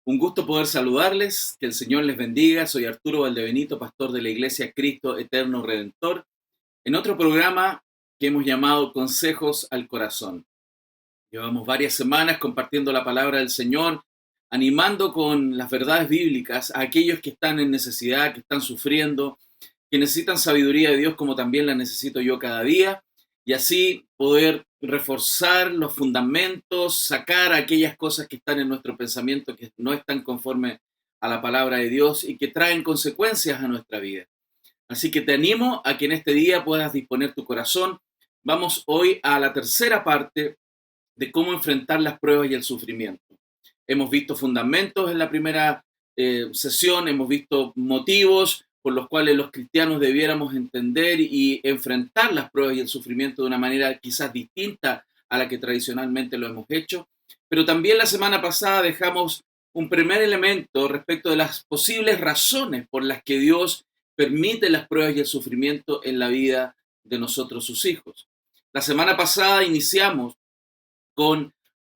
Un gusto poder saludarles, que el Señor les bendiga. Soy Arturo Valdebenito, pastor de la Iglesia Cristo Eterno Redentor, en otro programa que hemos llamado Consejos al Corazón. Llevamos varias semanas compartiendo la palabra del Señor, animando con las verdades bíblicas a aquellos que están en necesidad, que están sufriendo, que necesitan sabiduría de Dios como también la necesito yo cada día, y así poder reforzar los fundamentos, sacar aquellas cosas que están en nuestro pensamiento que no están conforme a la palabra de Dios y que traen consecuencias a nuestra vida. Así que te animo a que en este día puedas disponer tu corazón. Vamos hoy a la tercera parte de cómo enfrentar las pruebas y el sufrimiento. Hemos visto fundamentos en la primera sesión, hemos visto motivos por los cuales los cristianos debiéramos entender y enfrentar las pruebas y el sufrimiento de una manera quizás distinta a la que tradicionalmente lo hemos hecho. Pero también la semana pasada dejamos un primer elemento respecto de las posibles razones por las que Dios permite las pruebas y el sufrimiento en la vida de nosotros, sus hijos. La semana pasada iniciamos con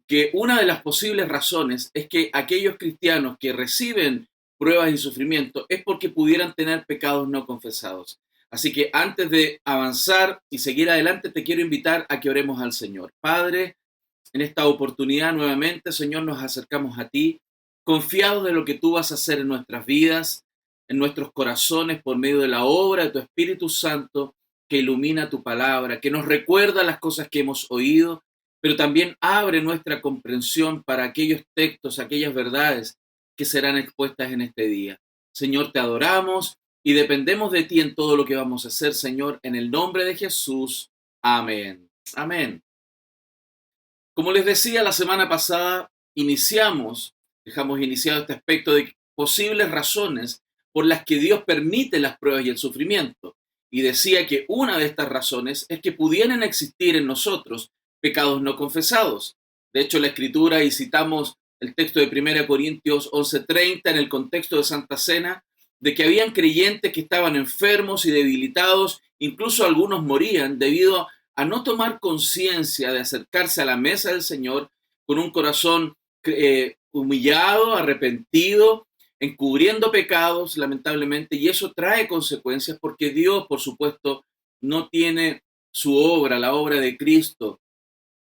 que una de las posibles razones es que aquellos cristianos que reciben pruebas y sufrimiento es porque pudieran tener pecados no confesados. Así que antes de avanzar y seguir adelante, te quiero invitar a que oremos al Señor. Padre, en esta oportunidad nuevamente, Señor, nos acercamos a ti, confiados de lo que tú vas a hacer en nuestras vidas, en nuestros corazones, por medio de la obra de tu Espíritu Santo, que ilumina tu palabra, que nos recuerda las cosas que hemos oído, pero también abre nuestra comprensión para aquellos textos, aquellas verdades que serán expuestas en este día. Señor, te adoramos y dependemos de ti en todo lo que vamos a hacer, Señor, en el nombre de Jesús. Amén. Amén. Como les decía la semana pasada, dejamos iniciado este aspecto de posibles razones por las que Dios permite las pruebas y el sufrimiento. Y decía que una de estas razones es que pudieran existir en nosotros pecados no confesados. De hecho, la Escritura, y citamos el texto de 1 Corintios 11:30 en el contexto de Santa Cena, de que habían creyentes que estaban enfermos y debilitados, incluso algunos morían debido a no tomar conciencia de acercarse a la mesa del Señor con un corazón humillado, arrepentido, encubriendo pecados, lamentablemente, y eso trae consecuencias porque Dios, por supuesto, no tiene su obra, la obra de Cristo,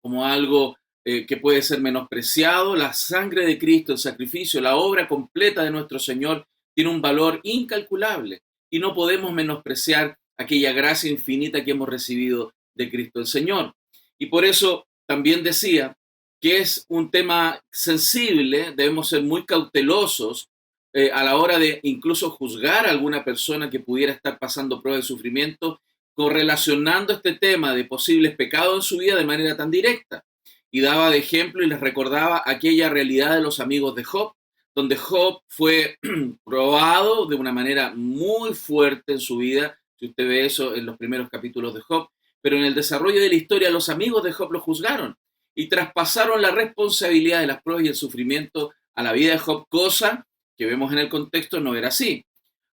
como algo que puede ser menospreciado. La sangre de Cristo, el sacrificio, la obra completa de nuestro Señor tiene un valor incalculable y no podemos menospreciar aquella gracia infinita que hemos recibido de Cristo el Señor. Y por eso también decía que es un tema sensible, debemos ser muy cautelosos a la hora de incluso juzgar a alguna persona que pudiera estar pasando pruebas de sufrimiento, correlacionando este tema de posibles pecados en su vida de manera tan directa. Y daba de ejemplo y les recordaba aquella realidad de los amigos de Job, donde Job fue probado de una manera muy fuerte en su vida. Si usted ve eso en los primeros capítulos de Job, pero en el desarrollo de la historia los amigos de Job lo juzgaron y traspasaron la responsabilidad de las pruebas y el sufrimiento a la vida de Job, cosa que vemos en el contexto no era así.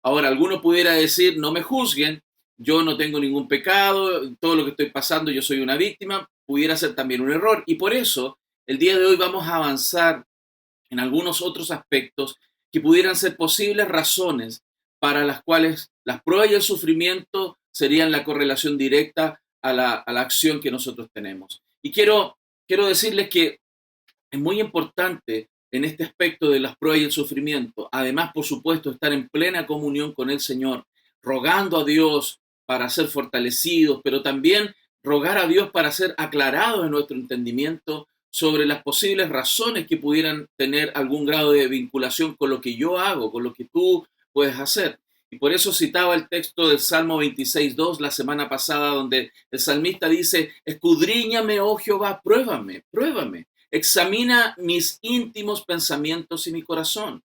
Ahora, alguno pudiera decir, no me juzguen, yo no tengo ningún pecado, todo lo que estoy pasando, yo soy una víctima, pudiera ser también un error. Y por eso, el día de hoy vamos a avanzar en algunos otros aspectos que pudieran ser posibles razones para las cuales las pruebas y el sufrimiento serían la correlación directa a la acción que nosotros tenemos. Y quiero decirles que es muy importante en este aspecto de las pruebas y el sufrimiento, además, por supuesto, estar en plena comunión con el Señor, rogando a Dios para ser fortalecidos, pero también rogar a Dios para ser aclarados en nuestro entendimiento sobre las posibles razones que pudieran tener algún grado de vinculación con lo que yo hago, con lo que tú puedes hacer. Y por eso citaba el texto del Salmo 26:2 la semana pasada, donde el salmista dice, escudriñame, oh Jehová, pruébame, pruébame, examina mis íntimos pensamientos y mi corazón.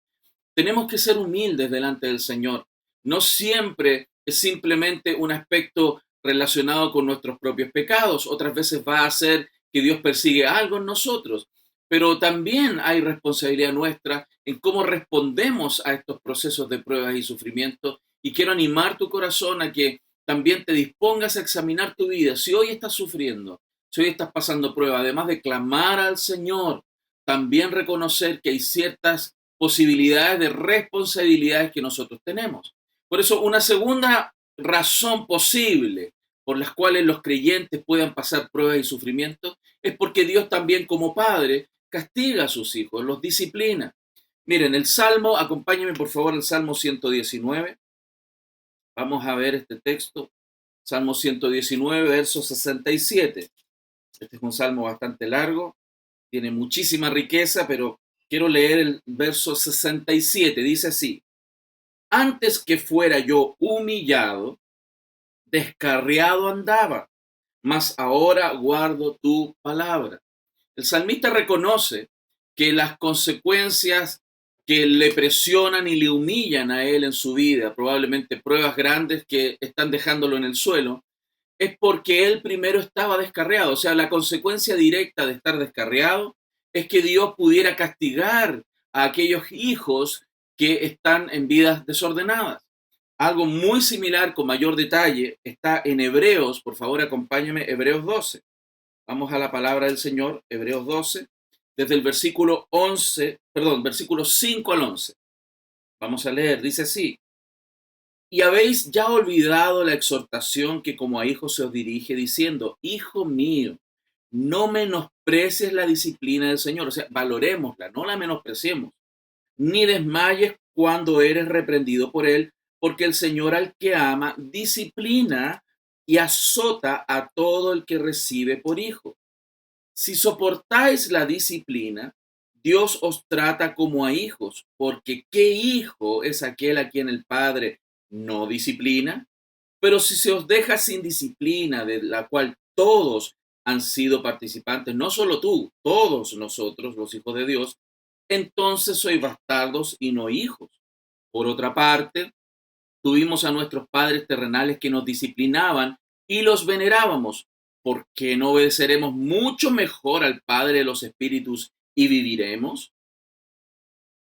Tenemos que ser humildes delante del Señor. No siempre es simplemente un aspecto relacionado con nuestros propios pecados. Otras veces va a ser que Dios persigue algo en nosotros. Pero también hay responsabilidad nuestra en cómo respondemos a estos procesos de pruebas y sufrimiento. Y quiero animar tu corazón a que también te dispongas a examinar tu vida. Si hoy estás sufriendo, si hoy estás pasando prueba, además de clamar al Señor, también reconocer que hay ciertas posibilidades de responsabilidades que nosotros tenemos. Por eso, una segunda razón posible por las cuales los creyentes puedan pasar pruebas y sufrimientos es porque Dios también como Padre castiga a sus hijos, los disciplina. Miren, el Salmo, acompáñenme por favor al Salmo 119. Vamos a ver este texto. Salmo 119, verso 67. Este es un salmo bastante largo, tiene muchísima riqueza, pero quiero leer el verso 67. Dice así: antes que fuera yo humillado, descarriado andaba, mas ahora guardo tu palabra. El salmista reconoce que las consecuencias que le presionan y le humillan a él en su vida, probablemente pruebas grandes que están dejándolo en el suelo, es porque él primero estaba descarriado. O sea, la consecuencia directa de estar descarriado es que Dios pudiera castigar a aquellos hijos que están en vidas desordenadas. Algo muy similar, con mayor detalle, está en Hebreos. Por favor, acompáñame, Hebreos 12. Vamos a la palabra del Señor, Hebreos 12, desde el versículo 5 al 11. Vamos a leer, dice así: y habéis ya olvidado la exhortación que como a hijos se os dirige, diciendo: hijo mío, no menosprecies la disciplina del Señor. O sea, valorémosla, no la menospreciemos, ni desmayes cuando eres reprendido por él, porque el Señor al que ama disciplina y azota a todo el que recibe por hijo. Si soportáis la disciplina, Dios os trata como a hijos, porque ¿qué hijo es aquel a quien el Padre no disciplina? Pero si se os deja sin disciplina, de la cual todos han sido participantes, no solo tú, todos nosotros, los hijos de Dios, entonces sois bastardos y no hijos. Por otra parte, tuvimos a nuestros padres terrenales que nos disciplinaban y los venerábamos. ¿Por qué no obedeceremos mucho mejor al Padre de los Espíritus y viviremos?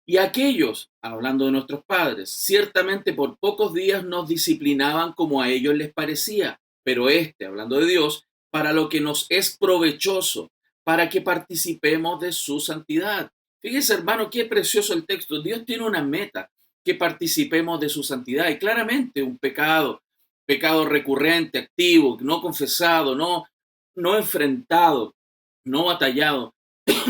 Y aquellos, hablando de nuestros padres, ciertamente por pocos días nos disciplinaban como a ellos les parecía, pero hablando de Dios, para lo que nos es provechoso, para que participemos de su santidad. Fíjese, hermano, qué precioso el texto. Dios tiene una meta, que participemos de su santidad. Y claramente un pecado recurrente, activo, no confesado, no enfrentado, no batallado,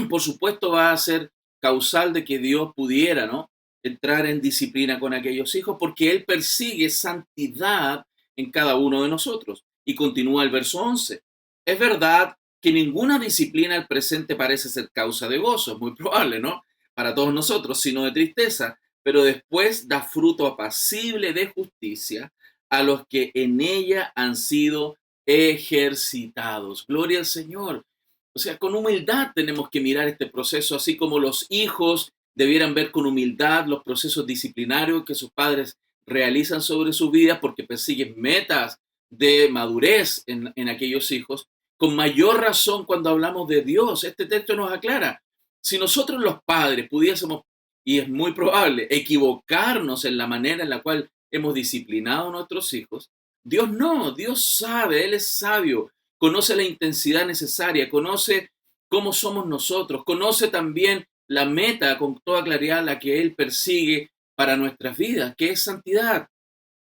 por supuesto va a ser causal de que Dios pudiera, ¿no?, entrar en disciplina con aquellos hijos, porque Él persigue santidad en cada uno de nosotros. Y continúa el verso 11. Es verdad que ninguna disciplina al presente parece ser causa de gozo, es muy probable, ¿no?, para todos nosotros, sino de tristeza, pero después da fruto apacible de justicia a los que en ella han sido ejercitados. Gloria al Señor. O sea, con humildad tenemos que mirar este proceso, así como los hijos debieran ver con humildad los procesos disciplinarios que sus padres realizan sobre sus vidas porque persiguen metas de madurez en aquellos hijos. Con mayor razón cuando hablamos de Dios, este texto nos aclara, si nosotros los padres pudiésemos, y es muy probable, equivocarnos en la manera en la cual hemos disciplinado a nuestros hijos, Dios no, Dios sabe, Él es sabio, conoce la intensidad necesaria, conoce cómo somos nosotros, conoce también la meta con toda claridad la que Él persigue para nuestras vidas, que es santidad,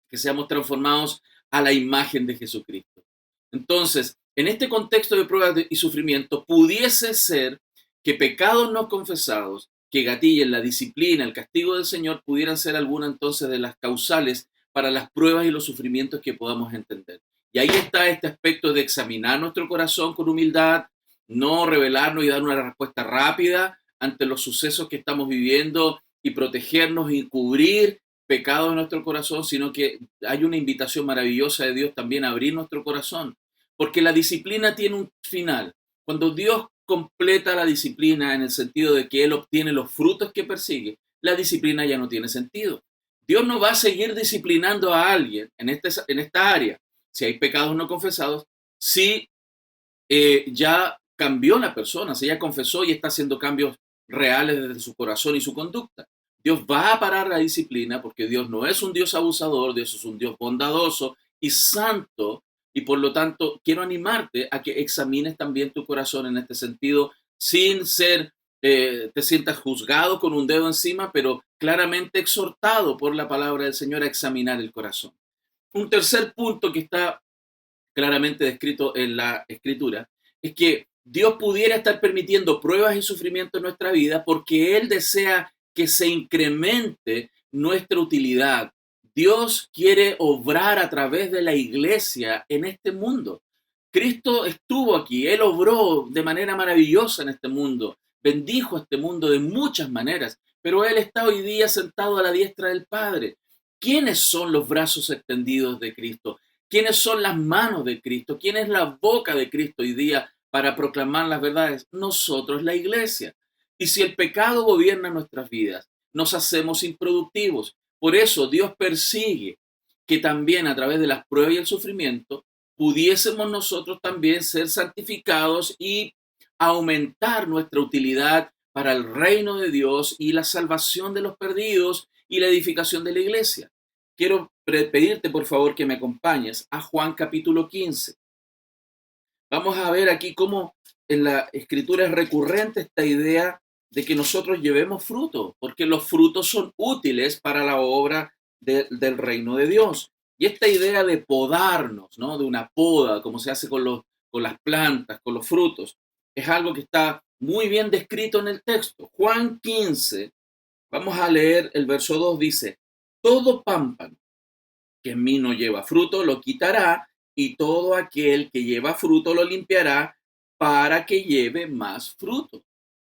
que seamos transformados a la imagen de Jesucristo. Entonces, en este contexto de pruebas y sufrimiento, pudiese ser que pecados no confesados que gatillen la disciplina, el castigo del Señor, pudieran ser alguna entonces de las causales para las pruebas y los sufrimientos que podamos entender. Y ahí está este aspecto de examinar nuestro corazón con humildad, no revelarnos y dar una respuesta rápida ante los sucesos que estamos viviendo y protegernos y cubrir pecados en nuestro corazón, sino que hay una invitación maravillosa de Dios también a abrir nuestro corazón, porque la disciplina tiene un final. Cuando Dios completa la disciplina en el sentido de que Él obtiene los frutos que persigue, la disciplina ya no tiene sentido. Dios no va a seguir disciplinando a alguien en esta área, si hay pecados no confesados, si ya cambió la persona, si ya confesó y está haciendo cambios reales desde su corazón y su conducta. Dios va a parar la disciplina porque Dios no es un Dios abusador, Dios es un Dios bondadoso y santo, y por lo tanto quiero animarte a que examines también tu corazón en este sentido, sin ser te sientas juzgado con un dedo encima, pero claramente exhortado por la palabra del Señor a examinar el corazón. Un tercer punto que está claramente descrito en la Escritura es que Dios pudiera estar permitiendo pruebas y sufrimiento en nuestra vida porque Él desea que se incremente nuestra utilidad. Dios quiere obrar a través de la iglesia en este mundo. Cristo estuvo aquí, Él obró de manera maravillosa en este mundo, bendijo a este mundo de muchas maneras, pero Él está hoy día sentado a la diestra del Padre. ¿Quiénes son los brazos extendidos de Cristo? ¿Quiénes son las manos de Cristo? ¿Quién es la boca de Cristo hoy día para proclamar las verdades? Nosotros, la iglesia. Y si el pecado gobierna nuestras vidas, nos hacemos improductivos. Por eso Dios persigue que también a través de las pruebas y el sufrimiento pudiésemos nosotros también ser santificados y aumentar nuestra utilidad para el reino de Dios y la salvación de los perdidos y la edificación de la iglesia. Quiero pedirte por favor que me acompañes a Juan capítulo 15. Vamos a ver aquí cómo en la escritura es recurrente esta idea de que nosotros llevemos fruto, porque los frutos son útiles para la obra del reino de Dios. Y esta idea de podarnos, ¿no? De una poda, como se hace con las plantas, con los frutos, es algo que está muy bien descrito en el texto. Juan 15, vamos a leer el verso 2, dice, todo pámpano que en mí no lleva fruto lo quitará, y todo aquel que lleva fruto lo limpiará para que lleve más fruto.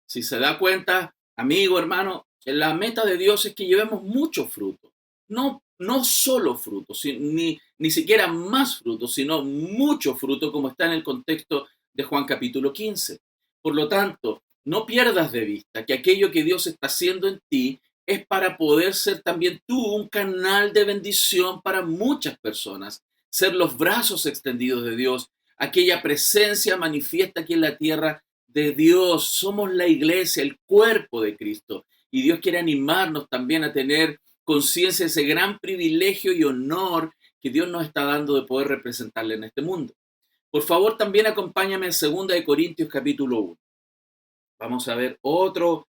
Si se da cuenta, amigo, hermano, la meta de Dios es que llevemos mucho fruto. No solo fruto, ni siquiera más fruto, sino mucho fruto, como está en el contexto de Juan capítulo 15. Por lo tanto, no pierdas de vista que aquello que Dios está haciendo en ti es para poder ser también tú un canal de bendición para muchas personas, ser los brazos extendidos de Dios, aquella presencia manifiesta aquí en la tierra de Dios. Somos la iglesia, el cuerpo de Cristo, y Dios quiere animarnos también a tener conciencia de ese gran privilegio y honor que Dios nos está dando de poder representarle en este mundo. Por favor, también acompáñame en 2 Corintios capítulo 1. Vamos a ver otro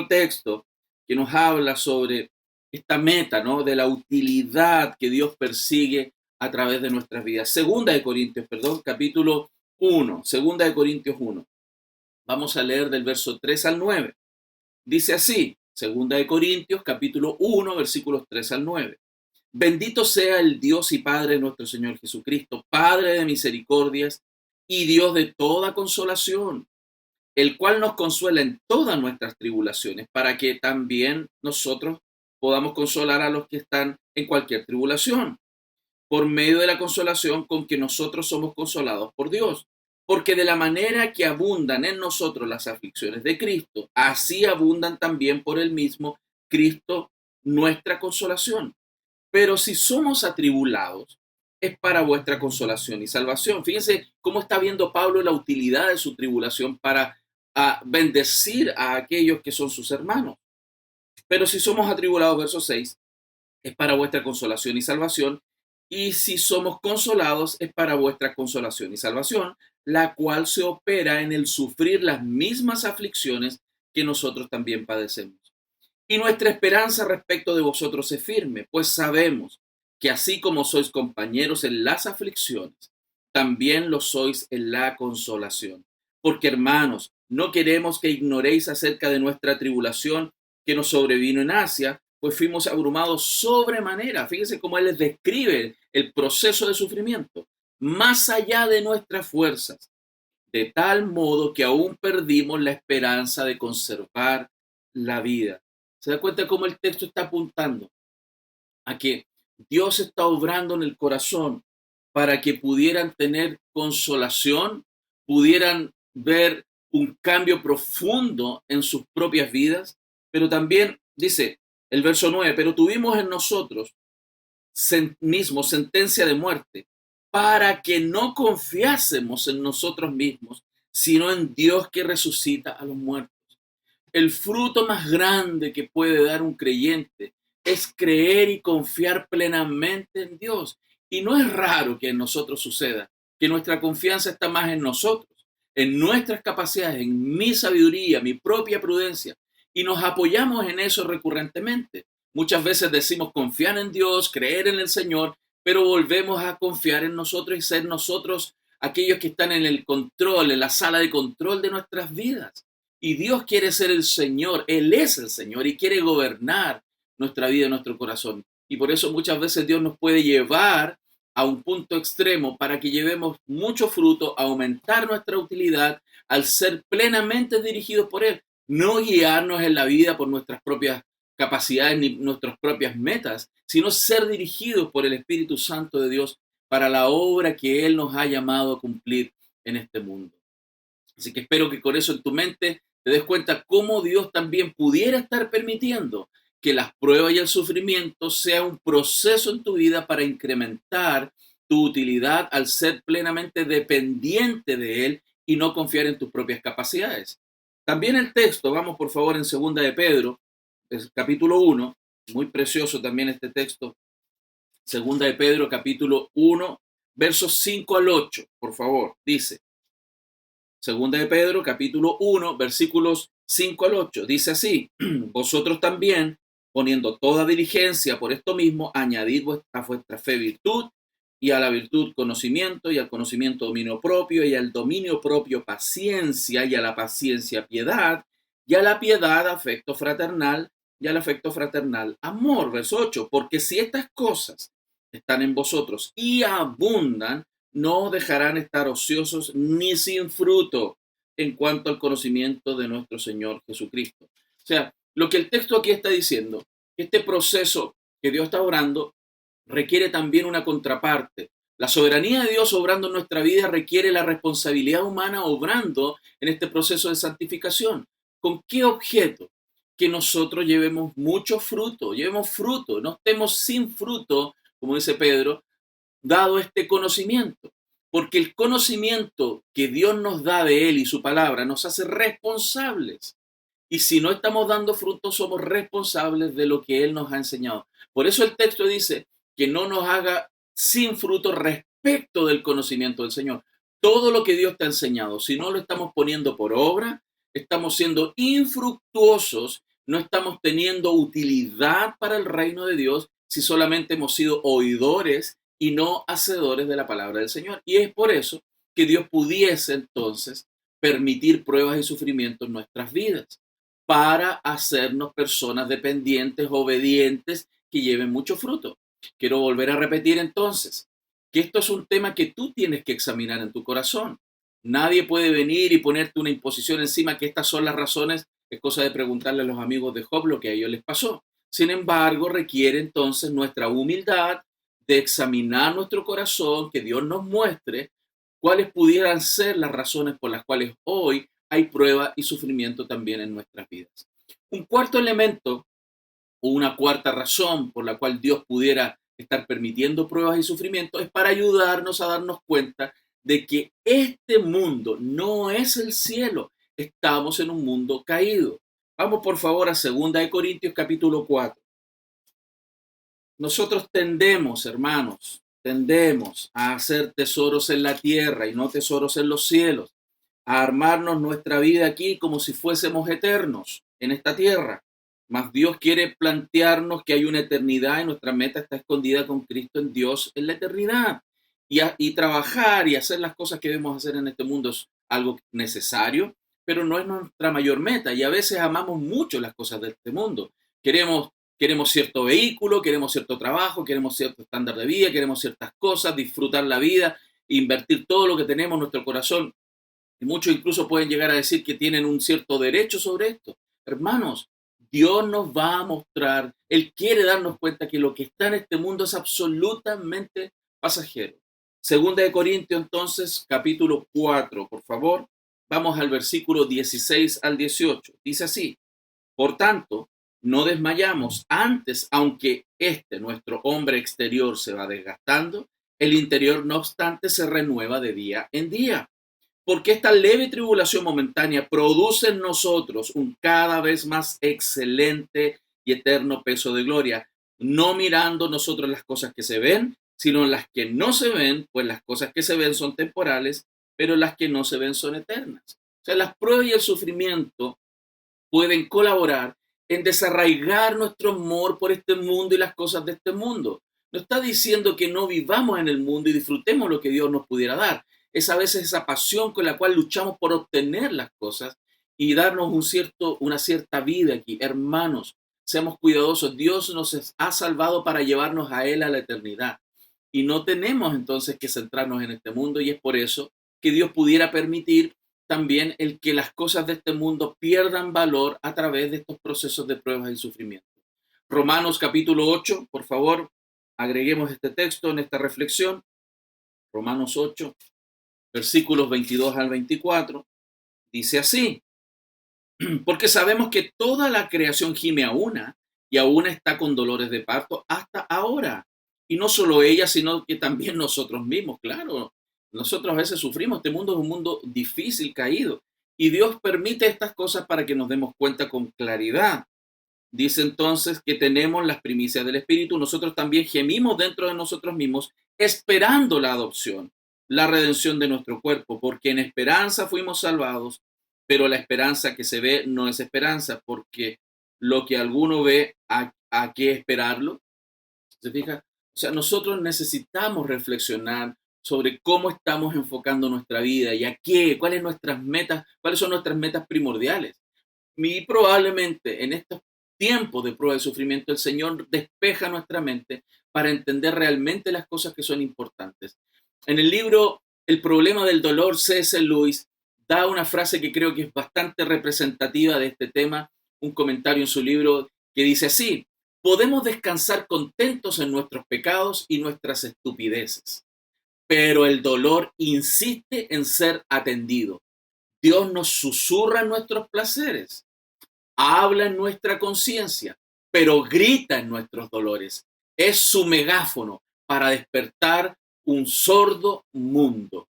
texto que nos habla sobre esta meta, ¿no? De la utilidad que Dios persigue a través de nuestras vidas. 2 Corintios, capítulo 1, 2 Corintios 1. Vamos a leer del verso 3 al 9. Dice así, 2 Corintios, capítulo 1, versículos 3 al 9. Bendito sea el Dios y Padre de nuestro Señor Jesucristo, Padre de misericordias y Dios de toda consolación, el cual nos consuela en todas nuestras tribulaciones, para que también nosotros podamos consolar a los que están en cualquier tribulación, por medio de la consolación con que nosotros somos consolados por Dios. Porque de la manera que abundan en nosotros las aflicciones de Cristo, así abundan también por el mismo Cristo nuestra consolación. Pero si somos atribulados, es para vuestra consolación y salvación. Fíjense cómo está viendo Pablo la utilidad de su tribulación para bendecir a aquellos que son sus hermanos. Pero si somos atribulados, verso 6, es para vuestra consolación y salvación. Y si somos consolados, es para vuestra consolación y salvación, la cual se opera en el sufrir las mismas aflicciones que nosotros también padecemos. Y nuestra esperanza respecto de vosotros es firme, pues sabemos que así como sois compañeros en las aflicciones, también lo sois en la consolación. Porque, hermanos, no queremos que ignoréis acerca de nuestra tribulación que nos sobrevino en Asia, pues fuimos abrumados sobremanera. Fíjense cómo él les describe el proceso de sufrimiento, más allá de nuestras fuerzas, de tal modo que aún perdimos la esperanza de conservar la vida. ¿Se da cuenta cómo el texto está apuntando a que Dios está obrando en el corazón para que pudieran tener consolación, pudieran ver un cambio profundo en sus propias vidas? Pero también dice el verso 9, pero tuvimos en nosotros mismo sentencia de muerte, para que no confiásemos en nosotros mismos, sino en Dios que resucita a los muertos. El fruto más grande que puede dar un creyente es creer y confiar plenamente en Dios. Y no es raro que en nosotros suceda, que nuestra confianza está más en nosotros. en nuestras capacidades, en mi sabiduría, mi propia prudencia, y nos apoyamos en eso recurrentemente. Muchas veces decimos confiar en Dios, creer en el Señor, pero volvemos a confiar en nosotros y ser nosotros aquellos que están en el control, en la sala de control de nuestras vidas. Y Dios quiere ser el Señor, Él es el Señor y quiere gobernar nuestra vida, nuestro corazón. Y por eso muchas veces Dios nos puede llevar a un punto extremo para que llevemos mucho fruto, aumentar nuestra utilidad al ser plenamente dirigidos por Él. No guiarnos en la vida por nuestras propias capacidades ni nuestras propias metas, sino ser dirigidos por el Espíritu Santo de Dios para la obra que Él nos ha llamado a cumplir en este mundo. Así que espero que con eso en tu mente te des cuenta cómo Dios también pudiera estar permitiendo que las pruebas y el sufrimiento sea un proceso en tu vida para incrementar tu utilidad al ser plenamente dependiente de Él y no confiar en tus propias capacidades. También el texto, vamos por favor en segunda de Pedro, capítulo 1, muy precioso también este texto, segunda de Pedro, capítulo 1, versos 5 al 8, por favor, dice, segunda de Pedro, capítulo 1, versículos 5 al 8. Dice así, vosotros también, poniendo toda diligencia por esto mismo, añadid a vuestra fe virtud, y a la virtud conocimiento, y al conocimiento dominio propio, y al dominio propio paciencia, y a la paciencia piedad, y a la piedad afecto fraternal, y al afecto fraternal amor. Verso 8, porque si estas cosas están en vosotros y abundan, no dejarán estar ociosos ni sin fruto en cuanto al conocimiento de nuestro Señor Jesucristo. O sea, lo que el texto aquí está diciendo, este proceso que Dios está obrando requiere también una contraparte. La soberanía de Dios obrando en nuestra vida requiere la responsabilidad humana obrando en este proceso de santificación. ¿Con qué objeto? Que nosotros llevemos mucho fruto, llevemos fruto, no estemos sin fruto, como dice Pedro, dado este conocimiento, porque el conocimiento que Dios nos da de Él y su palabra nos hace responsables. Y si no estamos dando frutos, somos responsables de lo que Él nos ha enseñado. Por eso el texto dice que no nos haga sin fruto respecto del conocimiento del Señor. Todo lo que Dios te ha enseñado, si no lo estamos poniendo por obra, estamos siendo infructuosos, no estamos teniendo utilidad para el reino de Dios si solamente hemos sido oidores y no hacedores de la palabra del Señor. Y es por eso que Dios pudiese entonces permitir pruebas y sufrimientos en nuestras vidas para hacernos personas dependientes, obedientes, que lleven mucho fruto. Quiero volver a repetir entonces que esto es un tema que tú tienes que examinar en tu corazón. Nadie puede venir y ponerte una imposición encima que estas son las razones. Es cosa de preguntarle a los amigos de Job lo que a ellos les pasó. Sin embargo, requiere entonces nuestra humildad de examinar nuestro corazón, que Dios nos muestre cuáles pudieran ser las razones por las cuales hoy hay prueba y sufrimiento también en nuestras vidas. Un cuarto elemento o una cuarta razón por la cual Dios pudiera estar permitiendo pruebas y sufrimientos es para ayudarnos a darnos cuenta de que este mundo no es el cielo. Estamos en un mundo caído. Vamos por favor a 2 Corintios capítulo 4. Nosotros tendemos, hermanos, tendemos a hacer tesoros en la tierra y no tesoros en los cielos, a armarnos nuestra vida aquí como si fuésemos eternos en esta tierra. Mas Dios quiere plantearnos que hay una eternidad y nuestra meta está escondida con Cristo en Dios en la eternidad. Y trabajar y hacer las cosas que debemos hacer en este mundo es algo necesario, pero no es nuestra mayor meta. Y a veces amamos mucho las cosas de este mundo. Queremos cierto vehículo, queremos cierto trabajo, queremos cierto estándar de vida, queremos ciertas cosas, disfrutar la vida, invertir todo lo que tenemos en nuestro corazón. Y muchos incluso pueden llegar a decir que tienen un cierto derecho sobre esto. Hermanos, Dios nos va a mostrar, Él quiere darnos cuenta que lo que está en este mundo es absolutamente pasajero. Segunda de Corintios, entonces, capítulo 4, por favor. Vamos al versículo 16 al 18. Dice así, por tanto, no desmayamos. Antes, aunque nuestro hombre exterior, se va desgastando, el interior, no obstante, se renueva de día en día. Porque esta leve tribulación momentánea produce en nosotros un cada vez más excelente y eterno peso de gloria, no mirando nosotros las cosas que se ven, sino las que no se ven, pues las cosas que se ven son temporales pero las que no se ven son eternas. O sea, las pruebas y el sufrimiento pueden colaborar en desarraigar nuestro amor por este mundo y las cosas de este mundo. No está diciendo que no vivamos en el mundo y disfrutemos lo que Dios nos pudiera dar. Es a veces esa pasión con la cual luchamos por obtener las cosas y darnos una cierta vida aquí. Hermanos, seamos cuidadosos. Dios nos ha salvado para llevarnos a Él a la eternidad. Y no tenemos entonces que centrarnos en este mundo, y es por eso que Dios pudiera permitir también el que las cosas de este mundo pierdan valor a través de estos procesos de pruebas y sufrimiento. Romanos capítulo 8, por favor, agreguemos este texto en esta reflexión. Romanos 8, versículos 22 al 24, dice así: porque sabemos que toda la creación gime a una y aún está con dolores de parto hasta ahora. Y no solo ella, sino que también nosotros mismos, claro. Nosotros a veces sufrimos. Este mundo es un mundo difícil, caído. Y Dios permite estas cosas para que nos demos cuenta con claridad. Dice entonces que tenemos las primicias del Espíritu. Nosotros también gemimos dentro de nosotros mismos, esperando la adopción, la redención de nuestro cuerpo, porque en esperanza fuimos salvados, pero la esperanza que se ve no es esperanza, porque lo que alguno ve, ¿a qué esperarlo? ¿Se fija? O sea, nosotros necesitamos reflexionar sobre cómo estamos enfocando nuestra vida y a qué, cuáles son nuestras metas primordiales. Y probablemente en estos tiempos de prueba y sufrimiento, el Señor despeja nuestra mente para entender realmente las cosas que son importantes. En el libro El problema del dolor, C.S. Lewis da una frase que creo que es bastante representativa de este tema, un comentario en su libro que dice así: podemos descansar contentos en nuestros pecados y nuestras estupideces, pero el dolor insiste en ser atendido. Dios nos susurra nuestros placeres, habla en nuestra conciencia, pero grita en nuestros dolores. Es su megáfono para despertar un sordo mundo.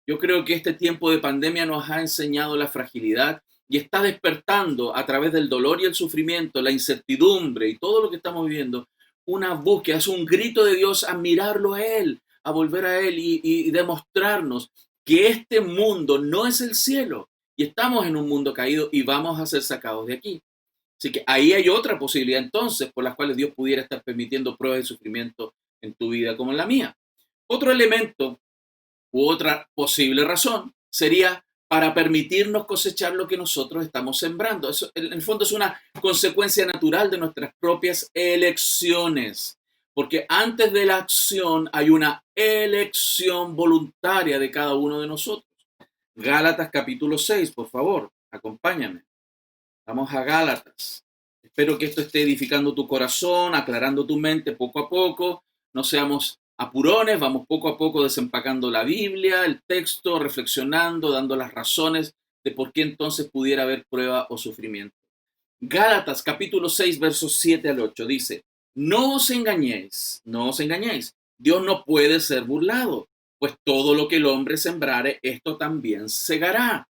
Yo creo que este tiempo de pandemia nos ha enseñado la fragilidad y está despertando a través del dolor y el sufrimiento, la incertidumbre y todo lo que estamos viviendo, una búsqueda, es un grito de Dios a mirarlo a Él, a volver a Él y demostrarnos que este mundo no es el cielo y estamos en un mundo caído y vamos a ser sacados de aquí. Así que ahí hay otra posibilidad entonces por las cuales Dios pudiera estar permitiendo pruebas de sufrimiento en tu vida como en la mía. Otro elemento u otra posible razón sería para permitirnos cosechar lo que nosotros estamos sembrando. Eso, en el fondo, es una consecuencia natural de nuestras propias elecciones, porque antes de la acción hay una elección voluntaria de cada uno de nosotros. Gálatas capítulo 6, por favor, acompáñame. Vamos a Gálatas. Espero que esto esté edificando tu corazón, aclarando tu mente poco a poco. No seamos apurones, vamos poco a poco desempacando la Biblia, el texto, reflexionando, dando las razones de por qué entonces pudiera haber prueba o sufrimiento. Gálatas capítulo 6, versos 7 al 8 dice: no os engañéis, no os engañéis. Dios no puede ser burlado, pues todo lo que el hombre sembrare, esto también segará.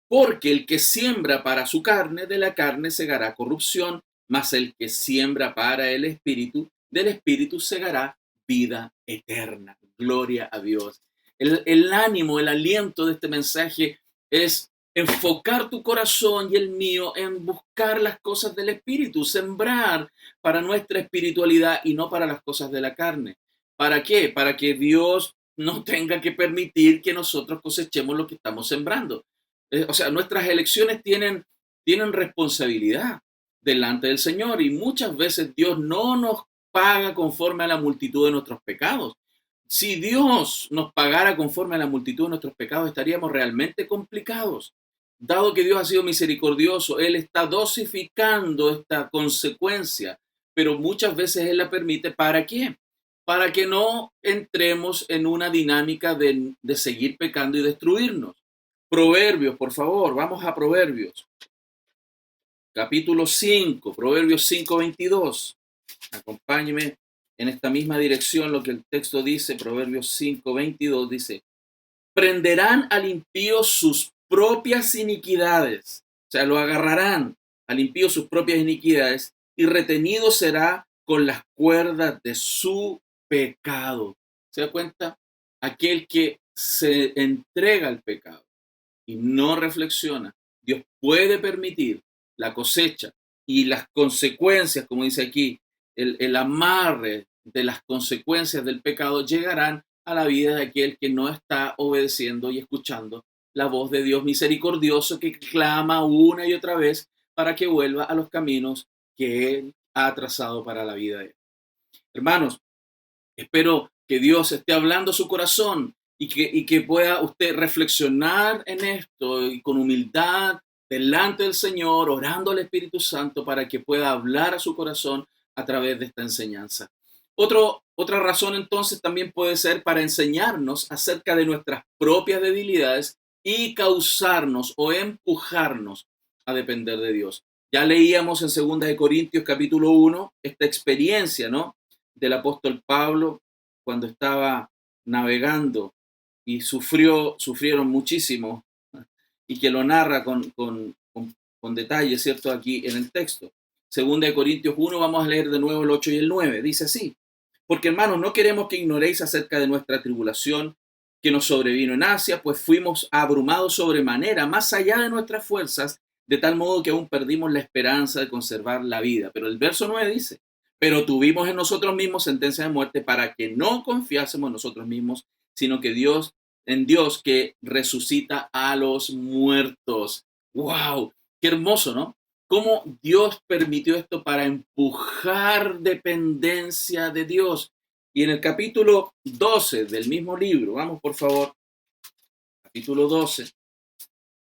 Porque el que siembra para su carne, de la carne segará corrupción, mas el que siembra para el espíritu, del espíritu segará vida eterna. Gloria a Dios. El ánimo, el aliento de este mensaje es enfocar tu corazón y el mío en buscar las cosas del espíritu, sembrar para nuestra espiritualidad y no para las cosas de la carne. ¿Para qué? Para que Dios no tenga que permitir que nosotros cosechemos lo que estamos sembrando. O sea, nuestras elecciones tienen responsabilidad delante del Señor, y muchas veces Dios no nos paga conforme a la multitud de nuestros pecados. Si Dios nos pagara conforme a la multitud de nuestros pecados, estaríamos realmente complicados. Dado que Dios ha sido misericordioso, Él está dosificando esta consecuencia, pero muchas veces Él la permite. ¿Para qué? Para que no entremos en una dinámica de seguir pecando y destruirnos. Proverbios, por favor, vamos a Proverbios. Capítulo 5, Proverbios 5:22. Acompáñeme en esta misma dirección lo que el texto dice. Proverbios 5:22 dice: prenderán al impío sus propias iniquidades. O sea, lo agarrarán al impío sus propias iniquidades, y retenido será con las cuerdas de su pecado. ¿Se da cuenta? Aquel que se entrega al pecado y no reflexiona, Dios puede permitir la cosecha y las consecuencias, como dice aquí, el amarre de las consecuencias del pecado llegarán a la vida de aquel que no está obedeciendo y escuchando la voz de Dios misericordioso que clama una y otra vez para que vuelva a los caminos que Él ha trazado para la vida de Él. Hermanos, espero que Dios esté hablando a su corazón y que pueda usted reflexionar en esto y con humildad delante del Señor, orando al Espíritu Santo para que pueda hablar a su corazón a través de esta enseñanza. Otra razón entonces también puede ser para enseñarnos acerca de nuestras propias debilidades y causarnos o empujarnos a depender de Dios. Ya leíamos en 2 Corintios capítulo 1 esta experiencia, ¿no?, del apóstol Pablo cuando estaba navegando y sufrieron muchísimo, y que lo narra con detalle, ¿cierto?, aquí en el texto. 2 Corintios 1, vamos a leer de nuevo el 8 y el 9. Dice así: porque hermanos, no queremos que ignoréis acerca de nuestra tribulación que nos sobrevino en Asia, pues fuimos abrumados sobremanera, más allá de nuestras fuerzas, de tal modo que aún perdimos la esperanza de conservar la vida. Pero el verso 9 dice: pero tuvimos en nosotros mismos sentencia de muerte para que no confiásemos en nosotros mismos, sino que en Dios que resucita a los muertos. ¡Wow! ¡Qué hermoso!, ¿no? Cómo Dios permitió esto para empujar dependencia de Dios. Y en el capítulo 12 del mismo libro, vamos por favor, capítulo 12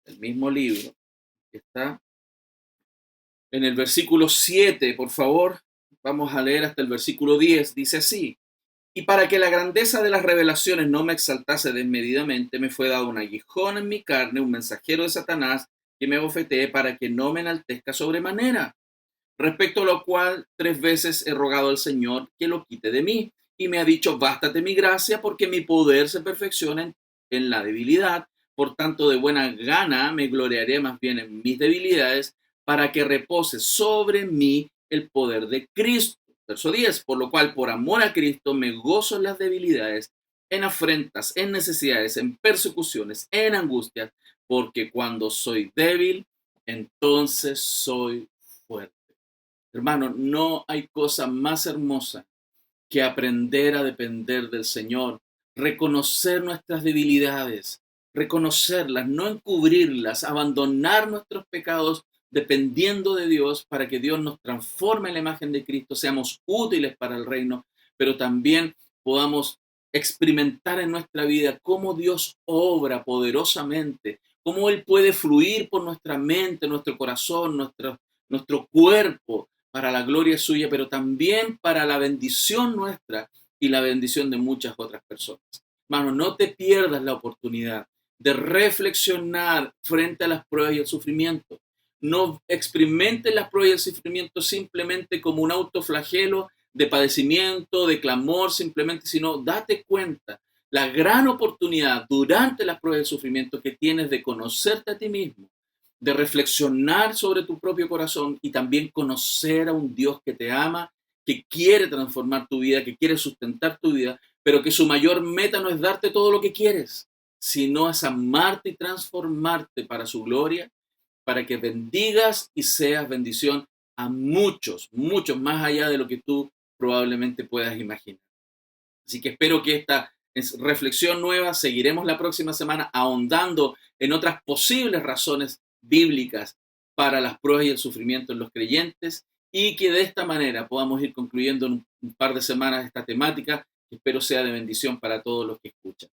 del mismo libro, que está en el versículo 7, por favor, vamos a leer hasta el versículo 10, dice así: y para que la grandeza de las revelaciones no me exaltase desmedidamente, me fue dado un aguijón en mi carne, un mensajero de Satanás, que me bofetee para que no me enaltezca sobremanera. Respecto a lo cual 3 veces he rogado al Señor que lo quite de mí, y me ha dicho: bástate mi gracia, porque mi poder se perfecciona en la debilidad. Por tanto, de buena gana me gloriaré más bien en mis debilidades, para que repose sobre mí el poder de Cristo. Verso 10: por lo cual, por amor a Cristo, me gozo en las debilidades, en afrentas, en necesidades, en persecuciones, en angustias, porque cuando soy débil, entonces soy fuerte. Hermano, no hay cosa más hermosa que aprender a depender del Señor, reconocer nuestras debilidades, reconocerlas, no encubrirlas, abandonar nuestros pecados dependiendo de Dios para que Dios nos transforme en la imagen de Cristo, seamos útiles para el reino, pero también podamos experimentar en nuestra vida cómo Dios obra poderosamente, cómo Él puede fluir por nuestra mente, nuestro corazón, nuestro cuerpo, para la gloria suya, pero también para la bendición nuestra y la bendición de muchas otras personas. Hermano, no te pierdas la oportunidad de reflexionar frente a las pruebas y el sufrimiento. No experimentes las pruebas y el sufrimiento simplemente como un autoflagelo de padecimiento, de clamor, simplemente, sino date cuenta la gran oportunidad durante las pruebas y el sufrimiento que tienes de conocerte a ti mismo, de reflexionar sobre tu propio corazón y también conocer a un Dios que te ama, que quiere transformar tu vida, que quiere sustentar tu vida, pero que su mayor meta no es darte todo lo que quieres, sino es amarte y transformarte para su gloria, para que bendigas y seas bendición a muchos, muchos más allá de lo que tú probablemente puedas imaginar. Así que espero que esta reflexión nueva, seguiremos la próxima semana ahondando en otras posibles razones bíblicas para las pruebas y el sufrimiento en los creyentes, y que de esta manera podamos ir concluyendo en un par de semanas esta temática, que espero sea de bendición para todos los que escuchan.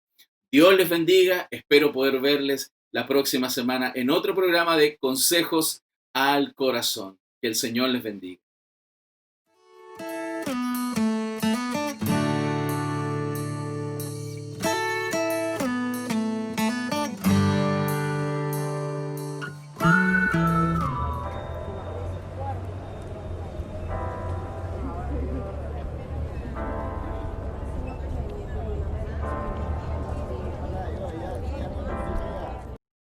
Dios les bendiga, espero poder verles la próxima semana en otro programa de Consejos al Corazón. Que el Señor les bendiga.